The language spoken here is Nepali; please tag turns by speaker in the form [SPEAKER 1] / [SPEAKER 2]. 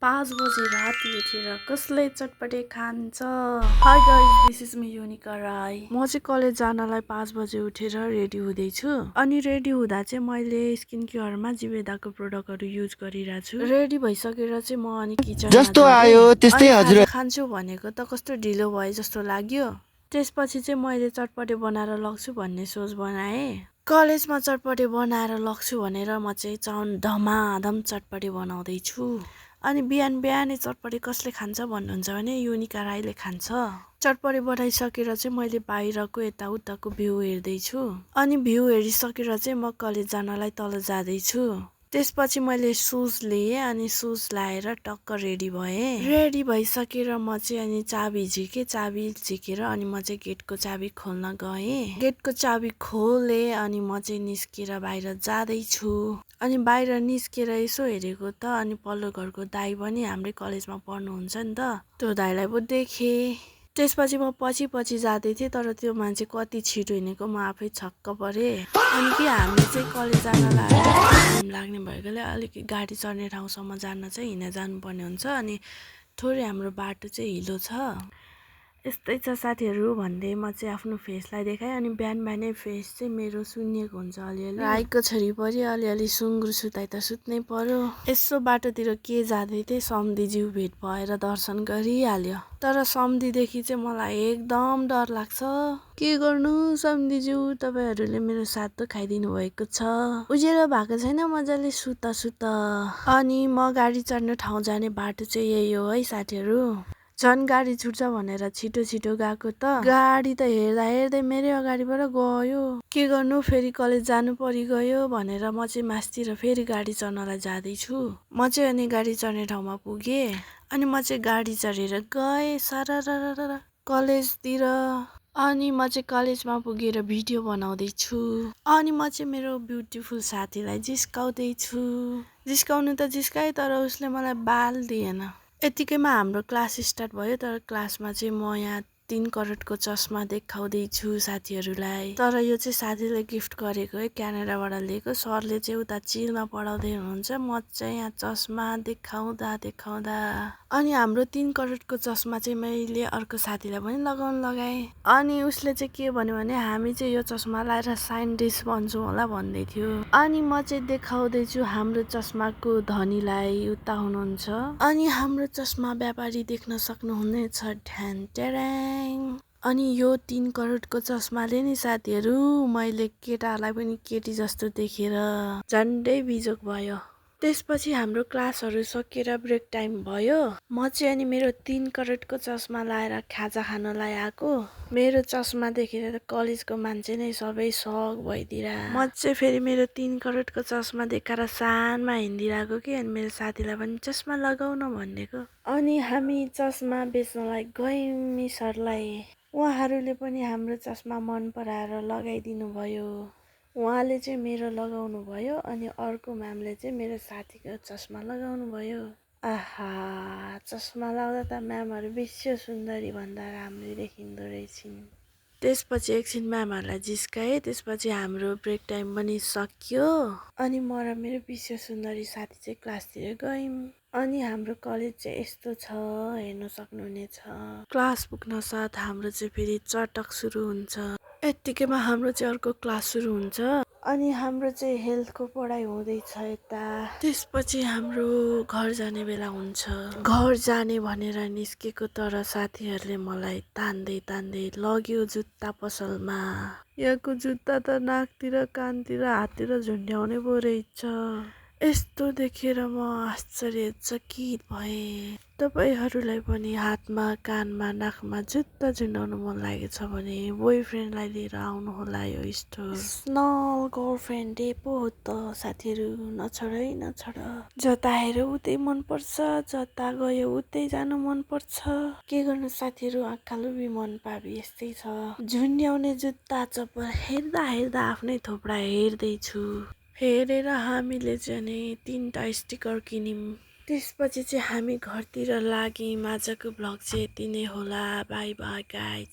[SPEAKER 1] 5 बजे राति उठेर कसले चटपटे खान्छ। High guys, this is me Unika Rai. म चाहिँ कलेज जानलाई 5 बजे उठेर रेडी हुँदैछु। अनि रेडी हुँदा चाहिँ मैले स्किन केयरमा जीवेदाको प्रोडक्टहरू युज गरिरहेको छु। रेडी भइसकेर चाहिँ म अनि किचनमा
[SPEAKER 2] जस्तो आयो त्यस्तै हजुर
[SPEAKER 1] खान्छु भनेको त कस्तो ढिलो भयो जस्तो लाग्यो। त्यसपछि चाहिँ मैले चटपटे बनाएर लग्छु भन्ने सोच बनाएँ। कलेजमा चटपटे बनाएर लग्छु भनेर म चाहिँ धमाधम चटपटे बनाउँदैछु। अनि बिहान बिहानै चटपटे कसले खान्छ भन्नुहुन्छ भने युनिका राईले खान्छ। चटपटे बनाइसकेर चाहिँ मैले बाहिरको यताउताको भ्यू हेर्दैछु। अनि भ्यू हेरिसकेर चाहिँ म कलेज जानलाई तल जाँदैछु। त्यसपछि मैले सुज लिएँ अनि सुज लाएर टक्क रेडी भएँ। रेडी भइसकेर म चाहिँ अनि चाबी झिकेर अनि म चाहिँ गेटको चाबी खोल्न गएँ। गेटको चाबी खोलेँ अनि म चाहिँ निस्केर बाहिर जाँदैछु। अनि बाहिर निस्केर यसो हेरेको त अनि पल्लो घरको दाई पनि हाम्रै कलेजमा पढ्नुहुन्छ नि त, त्यो दाईलाई पो देखेँ। त्यसपछि म पछि जाँदै थिएँ, तर त्यो मान्छे कति छिटो हिँडेको म आफै छक्क परेँ। अनि कि हामी चाहिँ कलेज जानलाई टाइम लाग्ने भएकोले अलिक गाडी चढ्ने ठाउँसम्म जान चाहिँ हिँडेर जानुपर्ने हुन्छ। अनि थोरै हाम्रो बाटो चाहिँ हिलो छ। यस्तै छ साथीहरू भन्दै म चाहिँ आफ्नो फेसलाई देखाएँ। अनि बिहान बिहानै फेस चाहिँ मेरो सुन्निएको हुन्छ अलिअलि। राईको छोरी परि अलिअलि सुँगुर सुताइ त सुत्नै पर्यो। यसो बाटोतिर के जाँदै थिएँ, सम्धीज्यू भेट भएर दर्शन गरिहाल्यो। तर सम्धीदेखि चाहिँ मलाई एकदम डर लाग्छ। के गर्नु सम्धीज्यू, तपाईँहरूले मेरो साथ त खाइदिनु भएको छ। उज्यालो भएको छैन, मजाले सुत। अनि म गाडी चढ्ने ठाउँ जाने बाटो चाहिँ यही हो है साथीहरू। झन् गाडी छुट्छ भनेर छिटो गएको त गाडी त हेर्दै मेरै अगाडिबाट गयो। के गर्नु, फेरि कलेज जानु परिगयो भनेर म चाहिँ मासतिर फेरि गाडी चढ्नलाई जाँदैछु। म चाहिँ अनि गाडी चढ्ने ठाउँमा पुगेँ। अनि म चाहिँ गाडी चढेर गएँ सररररर कलेजतिर। अनि म चाहिँ कलेजमा पुगेर भिडियो बनाउँदैछु। अनि म चाहिँ मेरो ब्युटिफुल साथीलाई जिस्काउँदैछु। जिस्काउनु त जिस्काएँ, तर उसले मलाई बाल दिएन। यतिकैमा हाम्रो क्लास स्टार्ट भयो। तर क्लासमा चाहिँ म यहाँ 3 करोडको चस्मा देखाउँदैछु साथीहरूलाई। तर यो चाहिँ साथीले गिफ्ट गरेको है, क्यानाडाबाट लिएको। सरले चाहिँ उता चिलमा पढाउँदै हुनुहुन्छ, म चाहिँ यहाँ चस्मा देखाउँदा अनि हाम्रो 3 करोडको चस्मा चाहिँ मैले अर्को साथीलाई पनि लगाएँ। अनि उसले चाहिँ के भन्यो भने हामी चाहिँ यो चस्मा लाएर साइन्टिस्ट बन्छौँ होला भन्दै थियो। अनि म चाहिँ देखाउँदैछु हाम्रो चस्माको धनीलाई, उता हुनुहुन्छ। अनि हाम्रो चस्मा व्यापारी देख्न सक्नुहुनेछ, ढ्यान ट्याराङ। अनि यो 3 करोडको चस्माले नि साथीहरू मैले केटालाई पनि केटी जस्तो देखेर झन्डै बिजोक भयो। त्यसपछि हाम्रो क्लासहरू सकिएर ब्रेक टाइम भयो। म चाहिँ अनि मेरो 3 करोडको चस्मा लाएर खाजा खानलाई आएको। मेरो चस्मा देखेर त कलेजको मान्छे नै सबै सक भइदिरा। म चाहिँ फेरि मेरो 3 करोडको चस्मा देखाएर सानमा हिँडिरहेको कि। अनि मेरो साथीलाई पनि चस्मा लगाउन भनिदिएको। अनि हामी चस्मा बेच्नलाई गयौँ सरलाई। उहाँहरूले पनि हाम्रो चस्मा मन पराएर लगाइदिनु भयो। उहाँले चाहिँ मेरो लगाउनु भयो अनि अर्को म्यामले चाहिँ मेरो साथीको चस्मा लगाउनु भयो। आहा, चस्मा लगाउँदा त म्यामहरू विश्व सुन्दरी भन्दा राम्रै देखिँदो रहेछन्। त्यसपछि एकछिन म्यामहरूलाई जिस्काएँ। त्यसपछि हाम्रो ब्रेक टाइम पनि सकियो। अनि म र मेरो विश्व सुन्दरी साथी चाहिँ क्लासतिर गयौँ। अनि हाम्रो कलेज चाहिँ यस्तो छ, हेर्न सक्नुहुनेछ। क्लास पुग्न साथ हाम्रो चाहिँ फेरि चटक सुरु हुन्छ। यत्तिकैमा हाम्रो चाहिँ अर्को क्लास सुरु हुन्छ। अनि हाम्रो चाहिँ हेल्थको पढाइ हुँदैछ यता। त्यसपछि हाम्रो घर जाने बेला हुन्छ। घर जाने भनेर निस्केको, तर साथीहरूले मलाई तान्दै लग्यो जुत्ता पसलमा। यहाँको जुत्ता त नाकतिर, कानतिर, हाततिर झुन्ड्याउने पो रहेछ। यस्तो देखेर म आश्चर्यचकित भएँ। तपाईहरूलाई पनि हातमा, कानमा, नाकमा जुत्ता झुन्डाउनु मन लागेछ भने बोयफ्रेन्डलाई लिएर आउनुहोला यो स्टोर। स्नल गर्लफ्रेन्ड डे पो हो त साथीहरू, नछोड। जता हेऱ्यो उतै मनपर्छ, जता गयो उतै जानु मनपर्छ। के गर्नु साथीहरू, आँखालुबी मन पाबी यस्तै छ। झुन्ड्याउने जुत्ता चप्पल हेर्दा आफ्नै थोप्रा हेर्दैछु। हेरेर हामीले चाहिँ नि 3टा स्टिकर किन्यौँ। त्यसपछि चाहिँ हामी घरतिर लाग्यौँ। आजको भ्लग चाहिँ यति नै होला। By by guys.